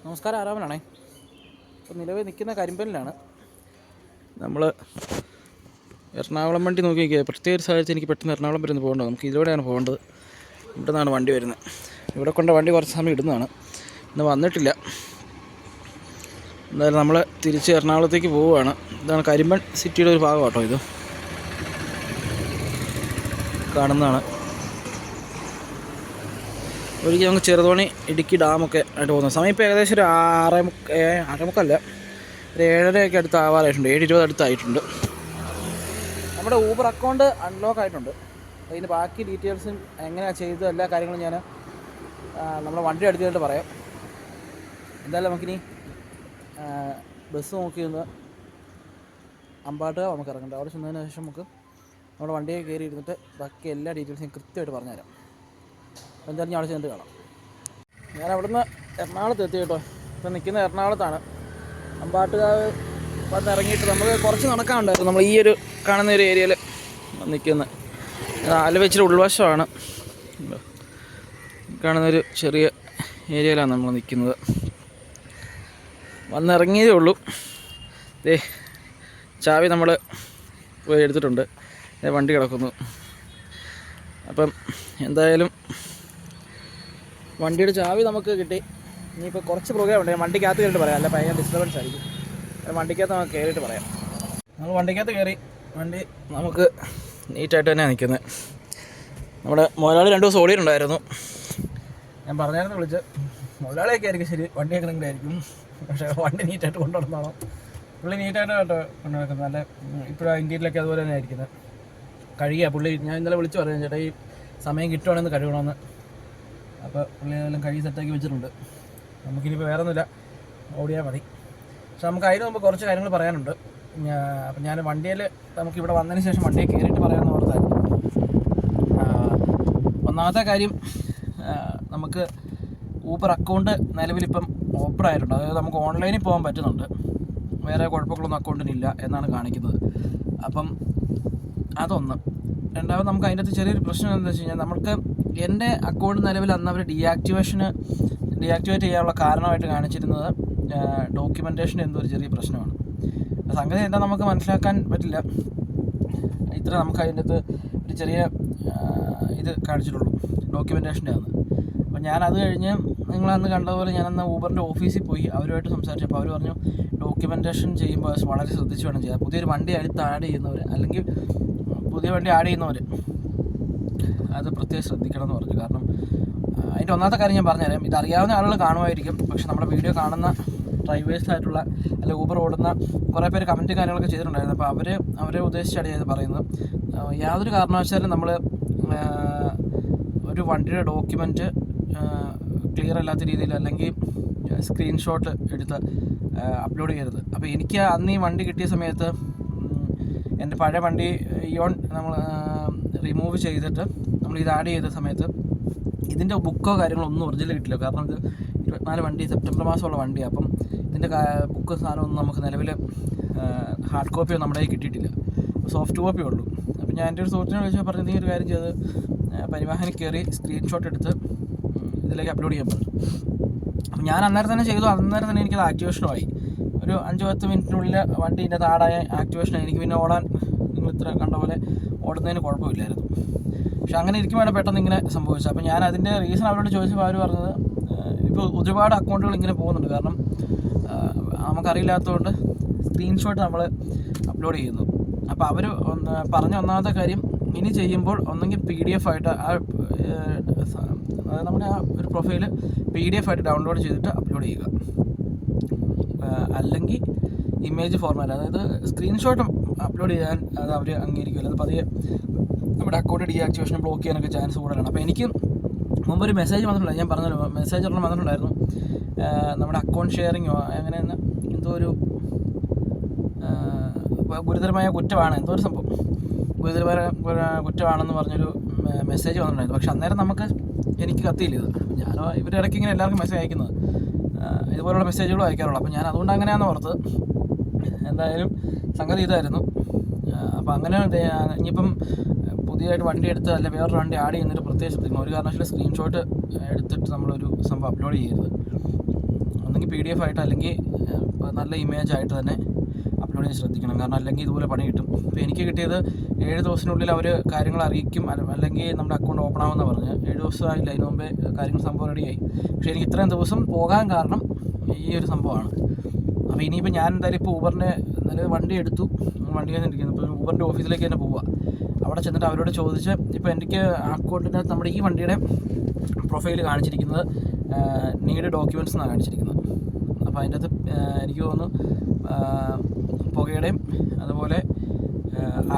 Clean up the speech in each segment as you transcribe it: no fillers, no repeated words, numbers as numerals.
നമസ്കാരം, ആരാമനാണേ. ഇപ്പോൾ നിലവിൽ നിൽക്കുന്ന കരിമ്പലിലാണ്. നമ്മൾ എറണാകുളം വണ്ടി നോക്കി നോക്കിയാൽ പ്രത്യേക ഒരു സാഹചര്യത്തിൽ എനിക്ക് പെട്ടെന്ന് എറണാകുളം വരെ ഒന്ന് പോകേണ്ടത്. നമുക്ക് ഇതിലൂടെയാണ് പോകേണ്ടത്. ഇവിടെ നിന്നാണ് വണ്ടി വരുന്നത്. ഇവിടെ കൊണ്ട് വണ്ടി കുറച്ച് സമയം ഇടുന്നതാണ്. ഇന്ന് വന്നിട്ടില്ല. എന്തായാലും നമ്മൾ തിരിച്ച് എറണാകുളത്തേക്ക് പോവുകയാണ്. ഇതാണ് കരിമ്പൻ സിറ്റിയുടെ ഒരു ഭാഗം കേട്ടോ. ഇത് കാണുന്നതാണ്. ഒരിക്കലും നമുക്ക് ചെറുതോണി ഇടുക്കി ഡാമൊക്കെ ആയിട്ട് പോകുന്നത്. സമയം ഇപ്പോൾ ഏകദേശം ഒരു 6:30 ഒരു 7:30 അടുത്ത് ആവാറായിട്ടുണ്ട്. 7:20 അടുത്തായിട്ടുണ്ട്. നമ്മുടെ ഊബർ അക്കൗണ്ട് അൺലോക്ക് ആയിട്ടുണ്ട്. അതിന് ബാക്കി ഡീറ്റെയിൽസും എങ്ങനെയാണ് ചെയ്തത് എല്ലാ കാര്യങ്ങളും ഞാൻ നമ്മുടെ വണ്ടി അടുത്തിട്ട് പറയാം. എന്തായാലും നമുക്കിനി ബസ് നോക്കി നിന്ന് അമ്പാട്ടുക നമുക്ക് ഇറങ്ങണ്ട. അവിടെ ചെന്നതിന് ശേഷം നമുക്ക് നമ്മുടെ വണ്ടിയെ കയറി ഇരുന്നിട്ട് ബാക്കി എല്ലാ ഡീറ്റെയിൽസും കൃത്യമായിട്ട് പറഞ്ഞുതരാം. എന്തായാലും ഞാൻ അവിടെ ചെന്നിട്ട് കാണാം. ഞാൻ അവിടുന്ന് എറണാകുളത്ത് എത്തി കേട്ടോ. ഇപ്പം നിൽക്കുന്ന എറണാകുളത്താണ്. അമ്പാട്ടുകാവ് വന്നിറങ്ങിയിട്ട് നമുക്ക് കുറച്ച് നടക്കാനുണ്ടായിരുന്നു. നമ്മൾ ഈ ഒരു കാണുന്ന ഒരു ഏരിയയിൽ നിൽക്കുന്നത് ആലുവച്ചിരി ഉൾവശമാണ്. കാണുന്നൊരു ചെറിയ ഏരിയയിലാണ് നമ്മൾ നിൽക്കുന്നത്. വന്നിറങ്ങിയതേ ഉള്ളൂ. ചാവി നമ്മൾ പോയി എടുത്തിട്ടുണ്ട്. വണ്ടി കിടക്കുന്നു. അപ്പം എന്തായാലും വണ്ടിയുടെ ചാവി നമുക്ക് കിട്ടി. ഇനിയിപ്പോൾ കുറച്ച് പ്രോഗ്രാം ഉണ്ട്. വണ്ടിക്കകത്ത് കയറിയിട്ട് പറയാം, അല്ല ഭയങ്കര ഡിസ്റ്റർബൻസ് ആയിരിക്കും. വണ്ടിക്കകത്ത് നമുക്ക് കയറിയിട്ട് പറയാം. നമ്മൾ വണ്ടിക്കകത്ത് കയറി. വണ്ടി നമുക്ക് നീറ്റായിട്ട് തന്നെയാണ് നിൽക്കുന്നത്. നമ്മുടെ മുതലാളി 2 ദിവസം ഓടിയിട്ടുണ്ടായിരുന്നു. ഞാൻ പറഞ്ഞായിരുന്നു വിളിച്ച്. മുതലാളിയൊക്കെ ആയിരിക്കും ശരി, വണ്ടിയൊക്കെ നിങ്ങളായിരിക്കും. പക്ഷേ വണ്ടി നീറ്റായിട്ട് കൊണ്ടു നടന്നോളാം. പുള്ളി നീറ്റായിട്ട് കേട്ടോ കൊണ്ടു നടക്കുന്നത്. നല്ല ഇപ്പോഴും ഇന്ത്യയിലൊക്കെ അതുപോലെ തന്നെ ആയിരിക്കുന്നത്. കഴുകിയ പുള്ളി ഞാൻ ഇന്നലെ വിളിച്ച് പറഞ്ഞു, ചേട്ടാ ഈ സമയം കിട്ടുവാണെന്ന് കഴുകണമെന്ന്. അപ്പോൾ പുള്ളി അതെല്ലാം കഴുകി സെറ്റാക്കി വെച്ചിട്ടുണ്ട്. നമുക്കിനിപ്പോൾ വേറെ ഒന്നുമില്ല, ഓടിയാൽ മതി. പക്ഷെ നമുക്ക് അതിന് മുമ്പ് കുറച്ച് കാര്യങ്ങൾ പറയാനുണ്ട്. അപ്പം ഞാൻ വണ്ടിയിൽ നമുക്കിവിടെ വന്നതിന് ശേഷം വണ്ടിയിൽ കയറിയിട്ട് പറയാമെന്ന് ഓർത്തായിരുന്നു. ഒന്നാമത്തെ കാര്യം, നമുക്ക് ഊബർ അക്കൗണ്ട് നിലവിലിപ്പം ഓപ്പൺ ആയിട്ടുണ്ട്. അതായത് നമുക്ക് ഓൺലൈനിൽ പോകാൻ പറ്റുന്നുണ്ട്. വേറെ കുഴപ്പങ്ങളൊന്നും അക്കൗണ്ടിനില്ല എന്നാണ് കാണിക്കുന്നത്. അപ്പം അതൊന്ന്. രണ്ടാമത് നമുക്ക് അതിൻ്റെ അകത്ത് ചെറിയൊരു പ്രശ്നം എന്താണെന്ന് വെച്ച് കഴിഞ്ഞാൽ, നമുക്ക് എൻ്റെ അക്കൗണ്ട് നിലവിൽ അന്ന് അവർ ഡീആക്ടിവേറ്റ് ചെയ്യാനുള്ള കാരണമായിട്ട് കാണിച്ചിരുന്നത് ഡോക്യുമെൻറ്റേഷൻ എന്തോ ഒരു ചെറിയ പ്രശ്നമാണ്. സംഗതി എന്താ നമുക്ക് മനസ്സിലാക്കാൻ പറ്റില്ല. ഇത്ര നമുക്ക് അതിൻ്റെ അകത്ത് ഒരു ചെറിയ ഇത് കാണിച്ചിട്ടുള്ളൂ, ഡോക്യുമെൻറ്റേഷൻ്റെ ആണ്. അപ്പോൾ ഞാനത് കഴിഞ്ഞ് നിങ്ങളന്ന് കണ്ടതുപോലെ ഞാനന്ന് ഊബറിൻ്റെ ഓഫീസിൽ പോയി അവരുമായിട്ട് സംസാരിച്ചപ്പോൾ അവർ പറഞ്ഞു, ഡോക്യുമെൻറ്റേഷൻ ചെയ്യുമ്പോൾ വളരെ ശ്രദ്ധിച്ച് വേണം ചെയ്യാം. പുതിയൊരു വണ്ടി അടുത്ത് ആഡ് ചെയ്യുന്നവർ, അല്ലെങ്കിൽ പുതിയ വണ്ടി ആഡ് ചെയ്യുന്നവർ അത് പ്രത്യേകം ശ്രദ്ധിക്കണം എന്ന് പറഞ്ഞു. കാരണം അതിൻ്റെ ഒന്നാമത്തെ കാര്യം ഞാൻ പറഞ്ഞുതരാം. ഇതറിയാവുന്ന ആളുകൾ കാണുമായിരിക്കും. പക്ഷെ നമ്മുടെ വീഡിയോ കാണുന്ന ഡ്രൈവേഴ്സായിട്ടുള്ള അല്ല ഊബർ ഓടുന്ന കുറേ പേര് കമൻറ്റ് കാര്യങ്ങളൊക്കെ ചെയ്തിട്ടുണ്ടായിരുന്നു. അപ്പോൾ അവരെ ഉദ്ദേശിച്ചാണ് ഞാൻ ഇത് പറയുന്നത്. യാതൊരു കാരണവശാലും നമ്മൾ ഒരു വണ്ടിയുടെ ഡോക്യുമെൻറ്റ് ക്ലിയർ അല്ലാത്ത രീതിയിൽ അല്ലെങ്കിൽ സ്ക്രീൻഷോട്ട് എടുത്ത് അപ്ലോഡ് ചെയ്യരുത്. അപ്പോൾ എനിക്ക് അന്ന് ഈ വണ്ടി കിട്ടിയ സമയത്ത് എൻ്റെ പഴയ വണ്ടി ഇയോൺ നമ്മൾ റിമൂവ് ചെയ്തിട്ട് നമ്മൾ ഇത് ആഡ് ചെയ്ത സമയത്ത് ഇതിൻ്റെ ബുക്കോ കാര്യങ്ങളോ ഒന്നും ഒറിജിനൽ കിട്ടില്ല. കാരണം ഇത് 24 വണ്ടി സെപ്റ്റംബർ മാസമുള്ള വണ്ടിയാണ്. അപ്പം ഇതിൻ്റെ ബുക്ക് സാധനമൊന്നും നമുക്ക് നിലവിൽ ഹാർഡ് കോപ്പിയോ നമ്മുടെ കയ്യിൽ കിട്ടിയിട്ടില്ല. സോഫ്റ്റ് കോപ്പിയേ ഉള്ളൂ. അപ്പോൾ ഞാൻ എൻ്റെ ഒരു സുഹൃത്തിനെ വിളിച്ചാൽ പറഞ്ഞു, നീ ഒരു കാര്യം ചെയ്ത് പരിവാഹനിൽ കയറി സ്ക്രീൻഷോട്ട് എടുത്ത് ഇതിലേക്ക് അപ്ലോഡ് ചെയ്യാൻ പറഞ്ഞു. അപ്പം ഞാൻ അന്നേരം തന്നെ ചെയ്തു. അന്നേരം തന്നെ എനിക്കത് ആക്ടിവേഷനുമായി. ഒരു 5-10 മിനിറ്റിനുള്ളിൽ വണ്ടി ഇതിൻ്റെ താടായ ആക്ടിവേഷനായി. എനിക്ക് പിന്നെ ഓടാൻ നിങ്ങൾ ഇത്ര കണ്ട പോലെ ഓടുന്നതിന് കുഴപ്പമില്ലായിരുന്നു. പക്ഷെ അങ്ങനെ ഇരിക്കുമ്പോഴാണ് പെട്ടെന്ന് ഇങ്ങനെ സംഭവിച്ചത്. അപ്പോൾ ഞാൻ അതിൻ്റെ റീസൺ അവരോട് ചോദിച്ചപ്പോൾ അവർ പറഞ്ഞത്, ഇപ്പോൾ ഒരുപാട് അക്കൗണ്ടുകൾ ഇങ്ങനെ പോകുന്നുണ്ട്. കാരണം നമുക്കറിയില്ലാത്തതുകൊണ്ട് സ്ക്രീൻഷോട്ട് നമ്മൾ അപ്ലോഡ് ചെയ്യുന്നു. അപ്പോൾ അവർ പറഞ്ഞ ഒന്നാമത്തെ കാര്യം, ഇനി ചെയ്യുമ്പോൾ ഒന്നെങ്കിൽ PDF ആയിട്ട് അതായത് നമ്മുടെ ആ ഒരു പ്രൊഫൈല് PDF ആയിട്ട് ഡൗൺലോഡ് ചെയ്തിട്ട് അപ്ലോഡ് ചെയ്യുക, അല്ലെങ്കിൽ ഇമേജ് ഫോർമാറ്റ്, അതായത് സ്ക്രീൻഷോട്ട് അപ്ലോഡ് ചെയ്യാൻ അത് അവർ അംഗീകരിക്കില്ല. അത് പതിയെ നമ്മുടെ അക്കൗണ്ട് ഡീആക്ടിവേഷൻ ബ്ലോക്ക് ചെയ്യാനൊക്കെ ചാൻസ് കൂടുതലാണ്. അപ്പോൾ എനിക്ക് മുമ്പൊരു മെസ്സേജ് വന്നിട്ടുണ്ടായിരുന്നു. ഞാൻ പറഞ്ഞല്ലോ, മെസ്സേജ് ഒരെണ്ണം വന്നിട്ടുണ്ടായിരുന്നു. നമ്മുടെ അക്കൗണ്ട് ഷെയറിങ്ങോ അങ്ങനെ എന്തോ ഒരു ഗുരുതരമായ കുറ്റമാണ്, എന്തോ ഒരു സംഭവം ഗുരുതരമായ കുറ്റമാണെന്ന് പറഞ്ഞൊരു മെസ്സേജ് വന്നിട്ടുണ്ടായിരുന്നു. പക്ഷെ അന്നേരം എനിക്ക് കത്തിയില്ല ഇത്. ഞാൻ ഇവരുടെ ഇടയ്ക്ക് ഇങ്ങനെ എല്ലാവർക്കും മെസ്സേജ് അയക്കുന്നത്, ഇതുപോലുള്ള മെസ്സേജുകളും അയക്കാറുള്ളൂ. അപ്പോൾ ഞാൻ അതുകൊണ്ട് അങ്ങനെയാണെന്ന് ഓർത്ത്. എന്തായാലും സംഗതി ഇതായിരുന്നു. അപ്പോൾ അങ്ങനെ ഇനിയിപ്പം പുതിയതായിട്ട് വണ്ടി എടുത്ത് അല്ല വേറൊരു വണ്ടി ആഡ് ചെയ്യുന്നൊരു പ്രത്യേകം ശ്രദ്ധിക്കണം. ഒരു കാരണവശാലും സ്ക്രീൻഷോട്ട് എടുത്തിട്ട് നമ്മളൊരു സംഭവം അപ്ലോഡ് ചെയ്യരുത്. ഒന്നെങ്കിൽ PDF ആയിട്ട് അല്ലെങ്കിൽ നല്ല ഇമേജ് ആയിട്ട് തന്നെ അപ്ലോഡ് ചെയ്യാൻ ശ്രദ്ധിക്കണം. കാരണം അല്ലെങ്കിൽ ഇതുപോലെ പണി കിട്ടും. ഇപ്പോൾ എനിക്ക് കിട്ടിയത് 7 ദിവസത്തിനുള്ളിൽ അവർ കാര്യങ്ങൾ അറിയിക്കും, അല്ലെങ്കിൽ നമ്മുടെ അക്കൗണ്ട് ഓപ്പൺ ആവുമെന്ന് പറഞ്ഞ്. 7 ദിവസമായില്ല, അതിന് മുമ്പേ കാര്യങ്ങൾ സംഭവം റെഡിയായി. പക്ഷേ എനിക്ക് ഇത്രയും ദിവസം പോകാൻ കാരണം ഈ ഒരു സംഭവമാണ്. അപ്പോൾ ഇനിയിപ്പോൾ ഞാൻ എന്തായാലും ഇപ്പോൾ ഊബറിൻ്റെ നല്ല വണ്ടി എടുത്തു, വണ്ടി കഴിഞ്ഞിരിക്കുന്നു. ഇപ്പോൾ ഊബറിൻ്റെ ഓഫീസിലേക്ക് തന്നെ പോവുക. അവിടെ ചെന്നിട്ട് അവരോട് ചോദിച്ച്, ഇപ്പോൾ എനിക്ക് അക്കൗണ്ടിൻ്റെ നമ്മുടെ ഈ വണ്ടിയുടെ പ്രൊഫൈൽ കാണിച്ചിരിക്കുന്നത് നീഡ് ഡോക്യുമെൻറ്റ്സ് എന്നാണ് കാണിച്ചിരിക്കുന്നത്. അപ്പോൾ അതിൻ്റെ അകത്ത് എനിക്ക് തോന്നുന്നു പുകയുടെയും അതുപോലെ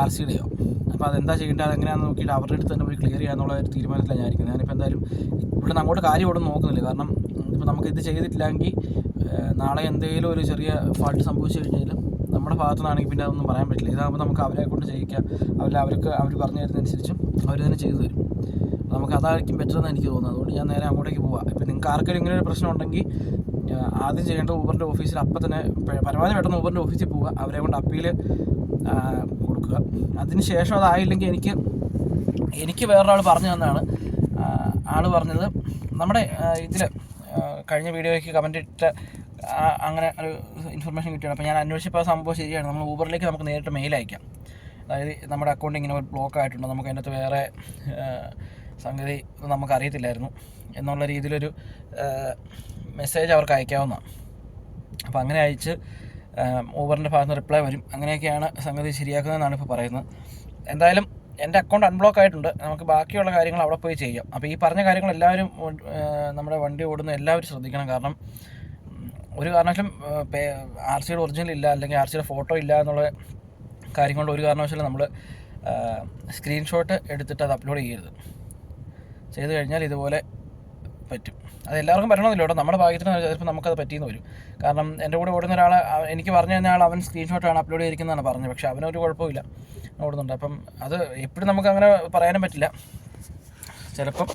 RC-യുടെയോ. അപ്പോൾ അതെന്താ ചെയ്യേണ്ടത്, അതെങ്ങനെയാണെന്ന് നോക്കിയിട്ട് അവരുടെ അടുത്ത് തന്നെ പോയി ക്ലിയർ ചെയ്യാന്നുള്ള ഒരു തീരുമാനത്തിലാണ് ഞാനിരിക്കുന്നത്. ഞാനിപ്പോൾ എന്തായാലും ഇവിടെ നിന്ന് അങ്ങോട്ട് കാര്യം ഇവിടെ നോക്കുന്നില്ല. കാരണം ഇപ്പോൾ നമുക്കിത് ചെയ്തിട്ടില്ലെങ്കിൽ നാളെ എന്തെങ്കിലും ഒരു ചെറിയ ഫാൾട്ട് സംഭവിച്ചു കഴിഞ്ഞാൽ നമ്മുടെ ഭാഗത്തു നിന്നാണെങ്കിൽ പിന്നെ അതൊന്നും പറയാൻ പറ്റില്ല. ഇതാകുമ്പോൾ നമുക്ക് അവരെ കൊണ്ട് ചെയ്യിക്കാം. അവർ പറഞ്ഞു തരുന്നതനുസരിച്ചും അവർ തന്നെ ചെയ്തു തരും. നമുക്ക് അതായിരിക്കും ബെറ്റർ എന്ന് എനിക്ക് തോന്നുന്നത്. അതുകൊണ്ട് ഞാൻ നേരെ അങ്ങോട്ടേക്ക് പോവാം. ഇപ്പോൾ നിങ്ങൾക്ക് ആർക്കെങ്കിലും ഇങ്ങനെ ഒരു പ്രശ്നം ഉണ്ടെങ്കിൽ ആദ്യം ചെയ്യേണ്ട ഊബറിൻ്റെ ഓഫീസിൽ അപ്പം തന്നെ പരമാവധി പെട്ടെന്ന് ഊബറിൻ്റെ ഓഫീസിൽ പോവുക. അവരെ കൊണ്ട് അപ്പീൽ കൊടുക്കുക. അതിന് ശേഷം അതായില്ലെങ്കിൽ എനിക്ക് വേറൊരാൾ പറഞ്ഞു തന്നതാണ്. ആൾ പറഞ്ഞത് നമ്മുടെ ഇതിൽ കഴിഞ്ഞ വീഡിയോയ്ക്ക് കമൻറ്റ് ഇട്ട അങ്ങനെ ഒരു ഇൻഫർമേഷൻ കിട്ടിയാണ്. അപ്പോൾ ഞാൻ അന്വേഷിച്ചപ്പോൾ ആ സംഭവം ശരിയാണ്. നമ്മൾ ഊബറിലേക്ക് നമുക്ക് നേരിട്ട് മെയിൽ അയക്കാം. അതായത് നമ്മുടെ അക്കൗണ്ട് ഇങ്ങനെ ഒരു ബ്ലോക്ക് ആയിട്ടുണ്ട്, നമുക്ക് അതിനകത്ത് വേറെ സംഗതി നമുക്കറിയത്തില്ലായിരുന്നു എന്നുള്ള രീതിയിലൊരു മെസ്സേജ് അവർക്ക് അയക്കാവുന്നതാണ്. അപ്പോൾ അങ്ങനെ അയച്ച് ഊബറിൻ്റെ ഭാഗത്ത് നിന്ന് റിപ്ലൈ വരും. അങ്ങനെയൊക്കെയാണ് സംഗതി ശരിയാക്കുന്നതെന്നാണ് ഇപ്പോൾ പറയുന്നത്. എന്തായാലും എൻ്റെ അക്കൗണ്ട് അൺബ്ലോക്ക് ആയിട്ടുണ്ട്. നമുക്ക് ബാക്കിയുള്ള കാര്യങ്ങൾ അവിടെ പോയി ചെയ്യാം. അപ്പോൾ ഈ പറഞ്ഞ കാര്യങ്ങൾ എല്ലാവരും നമ്മുടെ വണ്ടി ഓടുന്ന എല്ലാവരും ശ്രദ്ധിക്കണം. കാരണം ഒരു കാരണവശാലും RC-യുടെ ഒറിജിനൽ ഇല്ല, അല്ലെങ്കിൽ RC-യുടെ ഫോട്ടോ ഇല്ല എന്നുള്ള കാര്യം കൊണ്ട് ഒരു കാരണവശാലും നമ്മൾ സ്ക്രീൻഷോട്ട് എടുത്തിട്ട് അത് അപ്ലോഡ് ചെയ്യരുത്. ചെയ്ത് കഴിഞ്ഞാൽ ഇതുപോലെ പറ്റും. അത് എല്ലാവർക്കും പറ്റണമെന്നില്ല കേട്ടോ. നമ്മുടെ ഭാഗ്യത്തിന് ചിലപ്പോൾ നമുക്കത് പറ്റിയെന്ന് വരും. കാരണം എൻ്റെ കൂടെ ഓടുന്ന ഒരാൾ എനിക്ക് പറഞ്ഞു തന്ന ആൾ അവൻ സ്ക്രീൻഷോട്ടാണ് അപ്ലോഡ് ചെയ്തിരിക്കുന്നതാണ് പറഞ്ഞത്. പക്ഷേ അവനൊരു കുഴപ്പമില്ല, ഓടുന്നുണ്ട്. അപ്പം അത് എപ്പോഴും നമുക്ക് അങ്ങനെ പറയാനും പറ്റില്ല. ചിലപ്പം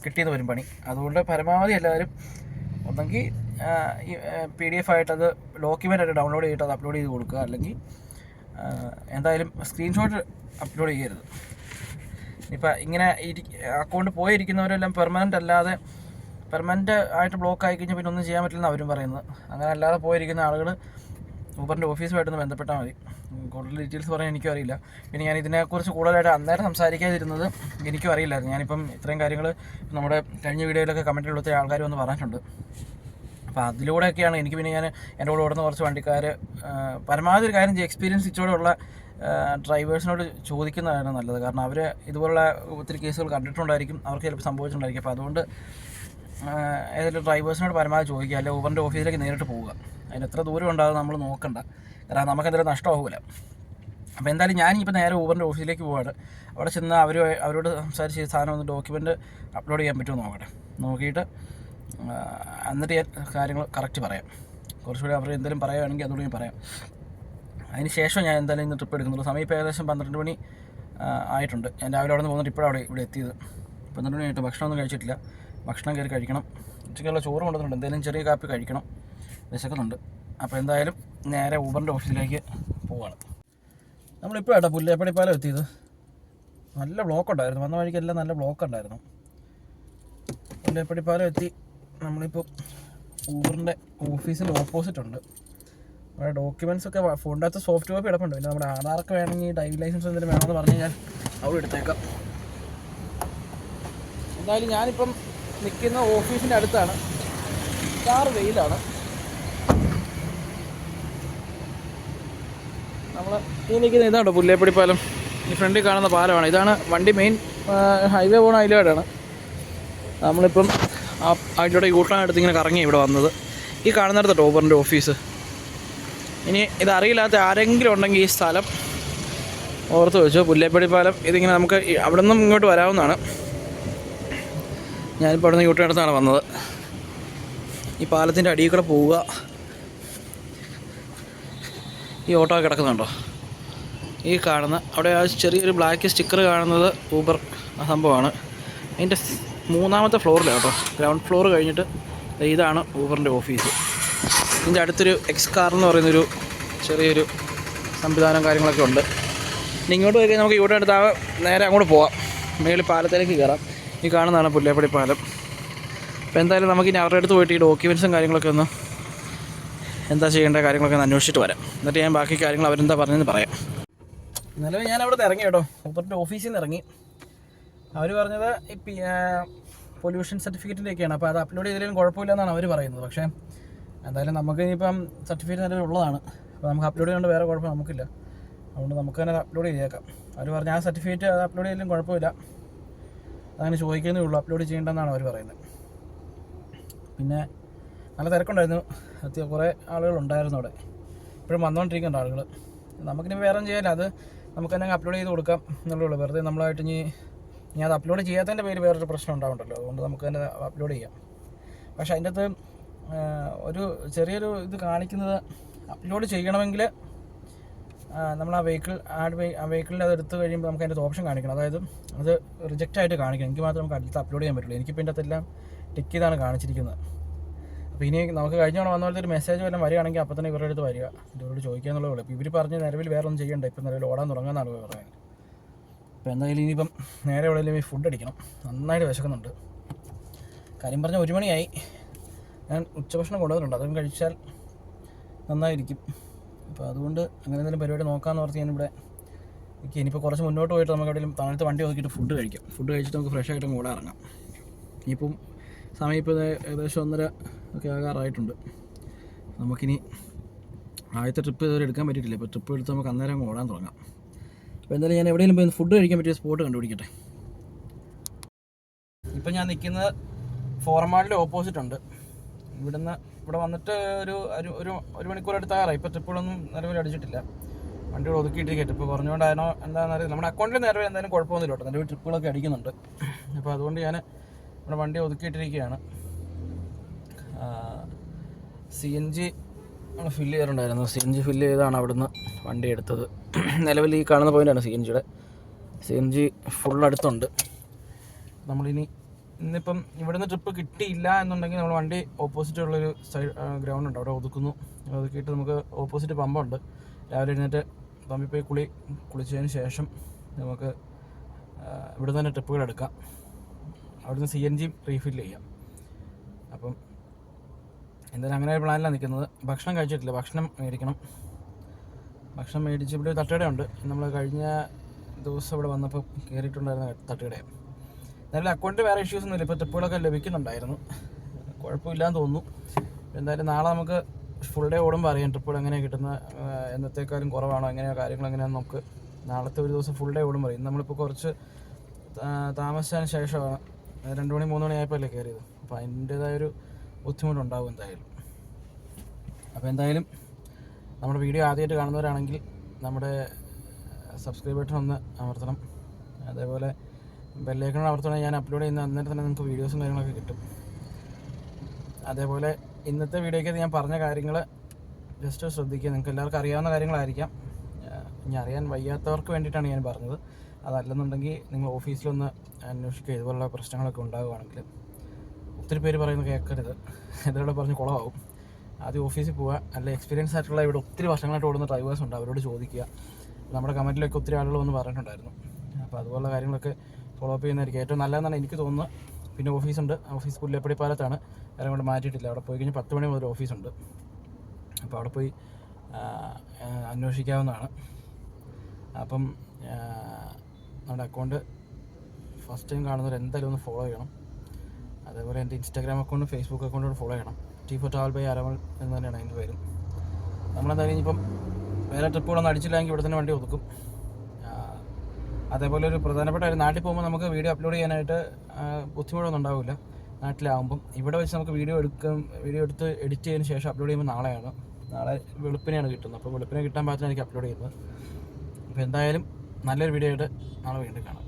കിട്ടിയെന്ന് വരും പണി. അതുകൊണ്ട് പരമാവധി എല്ലാവരും ഒന്നെങ്കിൽ PDF ആയിട്ടത് ഡോക്യുമെൻ്റ് ആയിട്ട് ഡൗൺലോഡ് ചെയ്തിട്ട് അത് അപ്ലോഡ് ചെയ്ത് കൊടുക്കുക, അല്ലെങ്കിൽ എന്തായാലും സ്ക്രീൻഷോട്ട് അപ്ലോഡ് ചെയ്യരുത്. ഇപ്പം ഇങ്ങനെ അക്കൗണ്ട് പോയിരിക്കുന്നവരെല്ലാം പെർമനൻ്റ് ആയിട്ട് ബ്ലോക്ക് ആയി കഴിഞ്ഞാൽ പിന്നെ ഒന്നും ചെയ്യാൻ പറ്റില്ലെന്ന് അവരും പറയുന്നത്. അങ്ങനെ അല്ലാതെ പോയിരിക്കുന്ന ആളുകൾ ഊബറിൻ്റെ ഓഫീസുമായിട്ടൊന്ന് ബന്ധപ്പെട്ടാൽ മതി. കൂടുതൽ ഡീറ്റെയിൽസ് പറയാൻ എനിക്കും അറിയില്ല. പിന്നെ ഞാൻ ഇതിനെക്കുറിച്ച് കൂടുതലായിട്ട് അന്നേരം സംസാരിക്കാതിരുന്നത് എനിക്കും അറിയില്ലായിരുന്നു. ഞാനിപ്പം ഇത്രയും കാര്യങ്ങൾ നമ്മുടെ കഴിഞ്ഞ വീഡിയോയിലൊക്കെ കമൻറ്റ് കൊടുത്ത ആൾക്കാർ വന്ന് പറഞ്ഞിട്ടുണ്ട്. അപ്പോൾ അതിലൂടെയൊക്കെയാണ് എനിക്ക് പിന്നെ ഞാൻ എൻ്റെ കൂടെ ഓടുന്ന കുറച്ച് വണ്ടിക്കാർ പരമാവധി ഒരു കാര്യം എക്സ്പീരിയൻസ് ഇച്ചോടെ ഉള്ള ഡ്രൈവേഴ്സിനോട് ചോദിക്കുന്നതാണ് നല്ലത്. കാരണം അവർ ഇതുപോലുള്ള ഒത്തിരി കേസുകൾ കണ്ടിട്ടുണ്ടായിരിക്കും, അവർക്ക് ചിലപ്പോൾ സംഭവിച്ചിട്ടുണ്ടായിരിക്കും. അപ്പോൾ അതുകൊണ്ട് ഏതെങ്കിലും ഡ്രൈവേഴ്സിനോട് പരമാവധി ചോദിക്കുക, അല്ലെങ്കിൽ ഊബറിൻ്റെ ഓഫീസിലേക്ക് നേരിട്ട് പോവുക. അതിന് എത്ര ദൂരം ഉണ്ടാകും നമ്മൾ നോക്കണ്ട, കാരണം നമുക്കെന്തെങ്കിലും നഷ്ടമാകില്ല. അപ്പോൾ എന്തായാലും ഞാനിപ്പോൾ നേരെ ഊബറിൻ്റെ ഓഫീസിലേക്ക് പോവാണ്. അവിടെ ചെന്ന് അവരോട് സംസാരിച്ച് സാധനം ഒന്ന് ഡോക്യുമെൻ്റ് അപ്ലോഡ് ചെയ്യാൻ പറ്റുമോ നോക്കട്ടെ. നോക്കിയിട്ട് എന്നിട്ട് ഞാൻ കാര്യങ്ങൾ കറക്റ്റ് പറയാം. കുറച്ചുകൂടി അവർ എന്തെങ്കിലും പറയുകയാണെങ്കിൽ അതുകൂടി ഞാൻ പറയാം. അതിന് ശേഷം ഞാൻ എന്തായാലും ഇന്ന് ട്രിപ്പ് എടുക്കുന്നുള്ളൂ. സമയം ഇപ്പോൾ ഏകദേശം 12 മണി ആയിട്ടുണ്ട്. ഞാൻ രാവിലെ അവിടെ നിന്ന് പോകുന്നിട്ട് ഇപ്പോഴാണ് ഇവിടെ എത്തിയത്. 12 മണി ആയിട്ട് ഭക്ഷണമൊന്നും കഴിച്ചിട്ടില്ല. ഭക്ഷണം കയറി കഴിക്കണം. ഉച്ചയ്ക്കുള്ള ചോറ് കൊണ്ടുവന്നിട്ടുണ്ട്. എന്തെങ്കിലും ചെറിയ കാപ്പി കഴിക്കണം, വിശക്കുന്നുണ്ട്. അപ്പോൾ എന്തായാലും നേരെ ഊബറിൻ്റെ ഓഫീസിലേക്ക് പോവുകയാണ്. നമ്മളിപ്പോൾ ഏട്ടാ പുല്ലേപ്പടിപ്പാലം എത്തിയത്. നല്ല ബ്ലോക്ക് ഉണ്ടായിരുന്നു, വന്ന വഴിക്കെല്ലാം നല്ല ബ്ലോക്ക് ഉണ്ടായിരുന്നു. പുല്ലേപ്പടിപ്പാലം എത്തി. നമ്മളിപ്പോൾ ഊബറിൻ്റെ ഓഫീസിൻ്റെ ഓപ്പോസിറ്റ് ഉണ്ട്. അവിടെ ഡോക്യുമെൻറ്റ്സ് ഒക്കെ ഫോണിൻ്റെ അകത്ത് സോഫ്റ്റ് കോപ്പി കിടപ്പുണ്ട്. പിന്നെ നമ്മുടെ ആധാറൊക്കെ വേണമെങ്കിൽ ഡ്രൈവിംഗ് ലൈസൻസ് എന്തെങ്കിലും വേണമെന്ന് പറഞ്ഞു കഴിഞ്ഞാൽ അവിടെ എടുത്തേക്കാം. എന്തായാലും ഞാനിപ്പം നിൽക്കുന്ന ഓഫീസിൻ്റെ അടുത്താണ്. വെയിലാണ്. നമ്മൾ ഈ നിൽക്കുന്ന ഇതാണോ പുല്ലേപ്പടി പാലം. ഈ ഫ്രണ്ടിൽ കാണുന്ന പാലമാണ്. ഇതാണ് വണ്ടി മെയിൻ ഹൈവേ പോകുന്ന അതിലൂടെയാണ്. നമ്മളിപ്പം അതിലൂടെ യൂട്ടേൺ എടുത്ത് ഇങ്ങനെ കറങ്ങി ഇവിടെ വന്നത്. ഈ കാണുന്നിടത്തോട്ടോ ഊബറിൻ്റെ ഓഫീസ്. ഇനി ഇതറിയില്ലാത്ത ആരെങ്കിലും ഉണ്ടെങ്കിൽ ഈ സ്ഥലം ഓർത്ത് വെച്ചു. പുല്ലേപ്പടി പാലം ഇതിങ്ങനെ നമുക്ക് അവിടെ നിന്നും ഇങ്ങോട്ട് വരാവുന്നതാണ്. ഞാനിപ്പോൾ അവിടെ നിന്ന് യൂട്ടേൺ എടുത്താണ് വന്നത്. ഈ പാലത്തിൻ്റെ അടിയിൽ കൂടെ പോവുക. ഈ ഓട്ടോ കിടക്കുന്നുണ്ടോ, ഈ കാണുന്ന അവിടെ ആ ചെറിയൊരു ബ്ലാക്ക് സ്റ്റിക്കർ കാണുന്നത് ഊബർ സംഭവമാണ്. അതിൻ്റെ 3ാമത്തെ ഫ്ലോറിലാണ് കേട്ടോ, ഗ്രൗണ്ട് ഫ്ലോർ കഴിഞ്ഞിട്ട് ഇതാണ് ഊബറിൻ്റെ ഓഫീസ്. ഇതിൻ്റെ അടുത്തൊരു എക്സ്-കാർ എന്ന് പറയുന്നൊരു ചെറിയൊരു സംവിധാനം കാര്യങ്ങളൊക്കെ ഉണ്ട്. ഇനി ഇങ്ങോട്ട് പോയി കഴിഞ്ഞാൽ നമുക്ക് ഇവിടെ അടുത്ത് നേരെ അങ്ങോട്ട് പോവാം. മേളിൽ പാലത്തിലേക്ക് കയറാം. ഈ കാണുന്നതാണ് പുല്ലേപ്പടി പാലം. അപ്പോൾ എന്തായാലും നമുക്കിനി അവരുടെ അടുത്ത് പോയിട്ട് ഈ ഡോക്യുമെൻറ്റ്സും കാര്യങ്ങളൊക്കെ ഒന്ന് എന്താ ചെയ്യേണ്ട കാര്യങ്ങളൊക്കെ ഒന്ന് അന്വേഷിച്ചിട്ട് വരാം. എന്നിട്ട് ഞാൻ ബാക്കി കാര്യങ്ങൾ അവരെന്താ പറഞ്ഞതെന്ന് പറയാം. നിലവിൽ ഞാൻ അവിടെ നിന്ന് ഇറങ്ങി കേട്ടോ, ഊബറിൻ്റെ ഓഫീസിൽ നിന്ന് ഇറങ്ങി. അവർ പറഞ്ഞത് ഈ പൊല്യൂഷൻ സർട്ടിഫിക്കറ്റിൻ്റെയൊക്കെയാണ്. അപ്പോൾ അത് അപ്ലോഡ് ചെയ്തതിലും കുഴപ്പമില്ലെന്നാണ് അവർ പറയുന്നത്. പക്ഷേ എന്തായാലും നമുക്ക് ഇനിയിപ്പം സർട്ടിഫിക്കറ്റ് നിലവിൽ ഉള്ളതാണ്. അപ്പോൾ നമുക്ക് അപ്ലോഡ് ചെയ്യാണ്ട് വേറെ കുഴപ്പം നമുക്കില്ല. അതുകൊണ്ട് നമുക്ക് തന്നെ അപ്ലോഡ് ചെയ്തേക്കാം. അവർ പറഞ്ഞ ആ സർട്ടിഫിക്കറ്റ് അത് അപ്ലോഡ് ചെയ്തതിലും കുഴപ്പമില്ല, അങ്ങനെ ചോദിക്കുന്നേ ഉള്ളൂ, അപ്ലോഡ് ചെയ്യേണ്ടെന്നാണ് അവർ പറയുന്നത്. പിന്നെ നല്ല തിരക്കുണ്ടായിരുന്നു, കുറേ ആളുകളുണ്ടായിരുന്നു അവിടെ. ഇപ്പോഴും വന്നുകൊണ്ടിരിക്കുന്നുണ്ട് ആളുകൾ. നമുക്കിനി വേറെ ഒന്നും ചെയ്യാനില്ല, അത് നമുക്ക് തന്നെ അപ്ലോഡ് ചെയ്ത് കൊടുക്കാം എന്നുള്ളൂ. വെറുതെ നമ്മളായിട്ട് ഇനി അത് അപ്ലോഡ് ചെയ്യാത്തതിൻ്റെ പേര് വേറൊരു പ്രശ്നം ഉണ്ടാവുണ്ടല്ലോ, അതുകൊണ്ട് നമുക്ക് തന്നെ അപ്ലോഡ് ചെയ്യാം. പക്ഷേ അതിൻ്റെ അകത്ത് ഒരു ചെറിയൊരു ഇത് കാണിക്കുന്നത്, അപ്ലോഡ് ചെയ്യണമെങ്കിൽ നമ്മൾ ആ വെഹിക്കിളിൻ്റെ അത് എടുത്ത് കഴിയുമ്പോൾ നമുക്ക് അതിൻ്റെ ഓപ്ഷൻ കാണിക്കണം. അതായത് അത് റിജക്റ്റായിട്ട് കാണിക്കണം, എനിക്ക് മാത്രമേ നമുക്ക് അടുത്ത് അപ്ലോഡ് ചെയ്യാൻ പറ്റുള്ളൂ. എനിക്കിപ്പോൾ ഇതിൻ്റെ അകത്തെല്ലാം ടിക്ക് ചെയ്താണ് കാണിച്ചിരിക്കുന്നത്. അപ്പോൾ ഇനി നമുക്ക് കഴിഞ്ഞ തവണ വന്ന പോലത്തെ ഒരു മെസ്സേജ് വല്ലതും വരികയാണെങ്കിൽ അപ്പോൾ തന്നെ ഇവരുടെ അടുത്ത് വരിക, ഇവരോട് ചോദിക്കുക എന്നുള്ളൂ. ഇപ്പോൾ ഇവർ പറഞ്ഞ് നിലവിൽ വേറെ ഒന്നും ചെയ്യണ്ട, ഇപ്പം നിലവിൽ ഓടാൻ തുടങ്ങാമെന്നാണ് പറയുന്നത്. അപ്പോൾ എന്തായാലും ഇനിയിപ്പം നേരെ എവിടെയെങ്കിലും ഈ ഫുഡ് അടിക്കണം, നന്നായിട്ട് വിശക്കുന്നുണ്ട്. കാര്യം പറഞ്ഞാൽ 1 മണിയായി. ഞാൻ ഉച്ചഭക്ഷണം കൊണ്ടുവന്നിട്ടുണ്ട്, അതും കഴിച്ചാൽ നന്നായിരിക്കും. അപ്പോൾ അതുകൊണ്ട് അങ്ങനെ എന്തെങ്കിലും പരിപാടി നോക്കാമെന്ന് ഓർത്ത് ഞാനിവിടെ ഇനിയിപ്പോൾ കുറച്ച് മുന്നോട്ട് പോയിട്ട് നമുക്ക് എവിടെയെങ്കിലും തണുത്ത് വണ്ടി നോക്കിയിട്ട് ഫുഡ് കഴിക്കാം. ഫുഡ് കഴിച്ചിട്ട് നമുക്ക് ഫ്രഷ് ആയിട്ട് കൂടെ ഇറങ്ങാം. ഇനിയിപ്പം സമയം ഇപ്പോൾ ഏകദേശം 1:30 ഒക്കെ ആകാറായിട്ടുണ്ട്. നമുക്കിനി ആദ്യത്തെ ട്രിപ്പ് ഇതുവരെ എടുക്കാൻ പറ്റിയിട്ടില്ല. ഇപ്പോൾ ട്രിപ്പ് എടുത്ത് നമുക്ക് അന്നേരം ഓടാൻ തുടങ്ങാം. അപ്പോൾ എന്തായാലും ഞാൻ എവിടെയെങ്കിലും പോയി ഫുഡ് കഴിക്കാൻ പറ്റിയ സ്പോട്ട് കണ്ടുപിടിക്കട്ടെ. ഇപ്പം ഞാൻ നിൽക്കുന്നത് ഫോർമാലിൻ്റെ ഓപ്പോസിറ്റ് ഉണ്ട്. ഇവിടെ വന്നിട്ട് ഒരു മണിക്കൂർ അടുത്താകാറായി. ഇപ്പോൾ ട്രിപ്പുകളൊന്നും നിലവിൽ അടിച്ചിട്ടില്ല, വണ്ടികൾ ഒതുക്കിയിട്ടിരിക്കുക. ട്രിപ്പ് കുറഞ്ഞുകൊണ്ടാണോ എന്താണെന്ന് അറിയില്ല. നമ്മുടെ അക്കൗണ്ടിൽ നിലവിൽ എന്തായാലും കുഴപ്പമൊന്നുമില്ല കേട്ടോ, നിലവിൽ ട്രിപ്പുകളൊക്കെ അടിക്കുന്നുണ്ട്. അപ്പോൾ അതുകൊണ്ട് ഞാൻ നമ്മുടെ വണ്ടി ഒതുക്കിയിട്ടിരിക്കുകയാണ്. CNG ഫില്ല് ചെയ്യാറുണ്ടായിരുന്നു. CNG ഫില്ല് ചെയ്താണ് അവിടുന്ന് വണ്ടി എടുത്തത്. നിലവിൽ ഈ കാണുന്ന പോയിൻ്റാണ് CNG ഫുൾ അടുത്തുണ്ട്. നമ്മളിനി ഇന്നിപ്പം ഇവിടുന്ന് ട്രിപ്പ് കിട്ടിയില്ല എന്നുണ്ടെങ്കിൽ നമ്മൾ വണ്ടി ഓപ്പോസിറ്റ് ഉള്ളൊരു ഗ്രൗണ്ട് ഉണ്ട്, അവിടെ ഒതുക്കിയിട്ട് നമുക്ക് ഓപ്പോസിറ്റ് പമ്പുണ്ട്. രാവിലെ എഴുന്നേറ്റ് പമ്പിൽ പോയി കുളിച്ചതിന് ശേഷം നമുക്ക് ഇവിടെ തന്നെ ട്രിപ്പുകൾ എടുക്കാം. അവിടുന്ന് CNG റീഫില്ല് ചെയ്യാം. അപ്പം എന്തായാലും അങ്ങനെ ഒരു പ്ലാനിലാണ് നിൽക്കുന്നത്. ഭക്ഷണം കഴിച്ചിട്ടില്ല, ഭക്ഷണം മേടിക്കണം. ഭക്ഷണം മേടിച്ച് ഇവിടെ തട്ടുകടയുണ്ട്. നമ്മൾ കഴിഞ്ഞ ദിവസം ഇവിടെ വന്നപ്പോൾ കയറിയിട്ടുണ്ടായിരുന്ന തട്ടുകടയാണ്. എന്നാലും അക്കൗണ്ടിൽ വേറെ ഇഷ്യൂസ് ഒന്നുമില്ല, ഇപ്പോൾ ട്രിപ്പുകളൊക്കെ ലഭിക്കുന്നുണ്ടായിരുന്നു, കുഴപ്പമില്ലാന്ന് തോന്നുന്നു. എന്തായാലും നാളെ നമുക്ക് ഫുൾ ഡേ ഓടുമ്പോൾ അറിയാം ട്രിപ്പുകൾ എങ്ങനെയാണ് കിട്ടുന്നത്, എന്നത്തേക്കാളും കുറവാണോ, എങ്ങനെയാണ് കാര്യങ്ങൾ എങ്ങനെയാണെന്ന് നമുക്ക് നാളത്തെ ഒരു ദിവസം ഫുൾ ഡേ ഓടുമ്പോൾ അറിയും. നമ്മളിപ്പോൾ കുറച്ച് താമസിച്ചതിന് ശേഷമാണ് 2 മണി 3 മണി ആയപ്പോൾ അല്ലേ കയറിയത്. അപ്പോൾ അതിൻ്റേതായൊരു ബുദ്ധിമുട്ടുണ്ടാവും എന്തായാലും. അപ്പോൾ എന്തായാലും നമ്മുടെ വീഡിയോ ആദ്യമായിട്ട് കാണുന്നവരാണെങ്കിൽ നമ്മുടെ സബ്സ്ക്രൈബ് ബട്ടൺ ഒന്ന് അമർത്തണം. അതേപോലെ ബെല്ലൈക്കൺ അമർത്തണമെങ്കിൽ ഞാൻ അപ്ലോഡ് ചെയ്യുന്ന അന്നേരം തന്നെ നിങ്ങൾക്ക് വീഡിയോസും കാര്യങ്ങളൊക്കെ കിട്ടും. അതേപോലെ ഇന്നത്തെ വീഡിയോയ്ക്ക് ഞാൻ പറഞ്ഞ കാര്യങ്ങൾ ജസ്റ്റ് ശ്രദ്ധിക്കുക. നിങ്ങൾക്ക് എല്ലാവർക്കും അറിയാവുന്ന കാര്യങ്ങളായിരിക്കാം, ഇനി അറിയാൻ വയ്യാത്തവർക്ക് വേണ്ടിയിട്ടാണ് ഞാൻ പറഞ്ഞത്. അതല്ലെന്നുണ്ടെങ്കിൽ നിങ്ങൾ ഓഫീസിലൊന്ന് അന്വേഷിക്കുക, ഇതുപോലുള്ള പ്രശ്നങ്ങളൊക്കെ ഉണ്ടാകുകയാണെങ്കിൽ. ഒത്തിരി പേര് പറയുന്നത് കേൾക്കരുത്, ഇതിലൂടെ പറഞ്ഞ് കുളമാവും. ആദ്യം ഓഫീസിൽ പോവുക, അല്ലെങ്കിൽ എക്സ്പീരിയൻസ് ആയിട്ടുള്ള ഇവിടെ ഒത്തിരി വർഷങ്ങളായിട്ട് ഓടുന്ന ഡ്രൈവേഴ്സ് ഉണ്ട്, അവരോട് ചോദിക്കുക. നമ്മുടെ കമൻറ്റിലൊക്കെ ഒത്തിരി ആളുകൾ വന്ന് പറഞ്ഞിട്ടുണ്ടായിരുന്നു. അപ്പോൾ അതുപോലുള്ള കാര്യങ്ങളൊക്കെ ഫോളോ അപ്പ് ചെയ്യുന്നതായിരിക്കും ഏറ്റവും നല്ലതെന്നാണ് എനിക്ക് തോന്നുന്നത്. പിന്നെ ഓഫീസുണ്ട്, ഓഫീസ് പുല്ലപ്പടിപ്പാലത്താണ്, വേറെ കൊണ്ട് മാറ്റിയിട്ടില്ല. അവിടെ പോയി കഴിഞ്ഞാൽ 10 മണി മുതൽ ഓഫീസുണ്ട്. അപ്പോൾ അവിടെ പോയി അന്വേഷിക്കാവുന്നതാണ്. അപ്പം നമ്മുടെ അക്കൗണ്ട് ഫസ്റ്റ് ടൈം കാണുന്നവർ എന്തായാലും ഒന്ന് ഫോളോ ചെയ്യണം. അതേപോലെ എൻ്റെ ഇൻസ്റ്റാഗ്രാം അക്കൗണ്ടും ഫേസ്ബുക്ക് അക്കൗണ്ടും ഫോളോ ചെയ്യണം. T4Travel എന്ന് തന്നെയാണ് അതിൻ്റെ പേരും. നമ്മളെന്തായാലും ഇനിയിപ്പം വേറെ ട്രിപ്പുകളൊന്നും അടിച്ചില്ലെങ്കിൽ ഇവിടെ തന്നെ വണ്ടി ഒതുക്കും. അതേപോലെ ഒരു പ്രധാനപ്പെട്ട ഒരു നാട്ടിൽ പോകുമ്പോൾ നമുക്ക് വീഡിയോ അപ്ലോഡ് ചെയ്യാനായിട്ട് ബുദ്ധിമുട്ടൊന്നും ഉണ്ടാവില്ല. നാട്ടിലാകുമ്പം ഇവിടെ വെച്ച് നമുക്ക് വീഡിയോ എടുത്ത് എഡിറ്റ് ചെയ്തതിന് ശേഷം അപ്ലോഡ് ചെയ്യുമ്പോൾ നാളെ വെളുപ്പിനെയാണ് കിട്ടുന്നത്. അപ്പോൾ വെളുപ്പിനെ കിട്ടാൻ പാകത്തിന് എനിക്ക് അപ്ലോഡ് ചെയ്യുന്നത്. അപ്പോൾ എന്തായാലും നല്ലൊരു വീഡിയോ ആയിട്ട് നാളെ വീണ്ടും കാണാം.